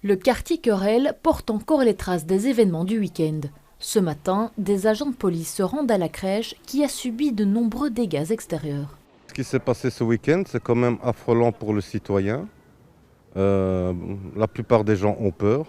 Le quartier Querelle porte encore les traces des événements du week-end. Ce matin, des agents de police se rendent à la crèche qui a subi de nombreux dégâts extérieurs. Ce qui s'est passé ce week-end, c'est quand même affolant pour le citoyen. La plupart des gens ont peur.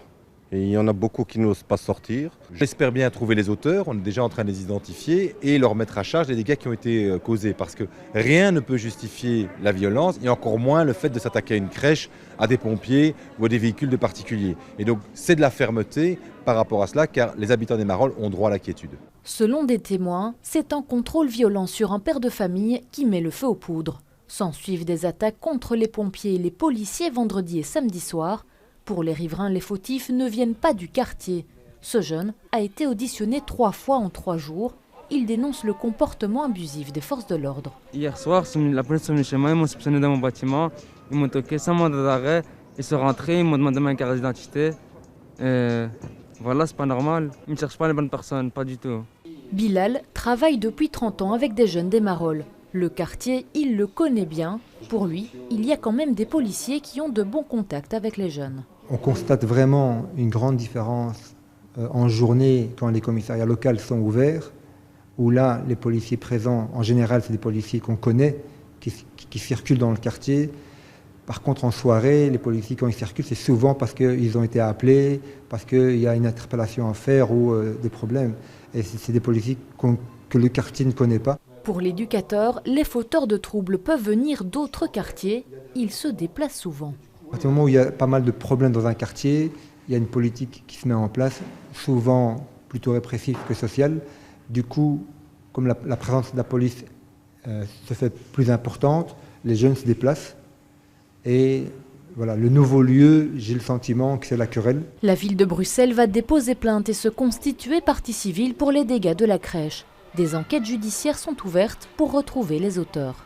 Et il y en a beaucoup qui n'osent pas sortir. J'espère bien trouver les auteurs, on est déjà en train de les identifier et leur mettre à charge les dégâts qui ont été causés. Parce que rien ne peut justifier la violence et encore moins le fait de s'attaquer à une crèche, à des pompiers ou à des véhicules de particuliers. Et donc c'est de la fermeté par rapport à cela car les habitants des Marolles ont droit à la quiétude. Selon des témoins, c'est un contrôle violent sur un père de famille qui met le feu aux poudres. S'ensuivent des attaques contre les pompiers et les policiers vendredi et samedi soir. Pour les riverains, les fautifs ne viennent pas du quartier. Ce jeune a été auditionné 3 fois en 3 jours. Il dénonce le comportement abusif des forces de l'ordre. Hier soir, la police est venue chez moi, ils m'ont soupçonné dans mon bâtiment. Ils m'ont toqué sans mandat d'arrêt. Ils sont rentrés, ils m'ont demandé ma carte d'identité. Voilà, c'est pas normal. Ils ne cherchent pas les bonnes personnes, pas du tout. Bilal travaille depuis 30 ans avec des jeunes des Marolles. Le quartier, il le connaît bien. Pour lui, il y a quand même des policiers qui ont de bons contacts avec les jeunes. On constate vraiment une grande différence en journée quand les commissariats locaux sont ouverts, où là, les policiers présents, en général, c'est des policiers qu'on connaît, qui circulent dans le quartier. Par contre, en soirée, les policiers, quand ils circulent, c'est souvent parce qu'ils ont été appelés, parce qu'il y a une interpellation à faire ou des problèmes. Et c'est des policiers que le quartier ne connaît pas. Pour l'éducateur, les fauteurs de troubles peuvent venir d'autres quartiers. Ils se déplacent souvent. À partir du moment où il y a pas mal de problèmes dans un quartier, il y a une politique qui se met en place, souvent plutôt répressive que sociale. Du coup, comme la présence de la police se fait plus importante, les jeunes se déplacent. Et voilà, le nouveau lieu, j'ai le sentiment que c'est la Querelle. La ville de Bruxelles va déposer plainte et se constituer partie civile pour les dégâts de la crèche. Des enquêtes judiciaires sont ouvertes pour retrouver les auteurs.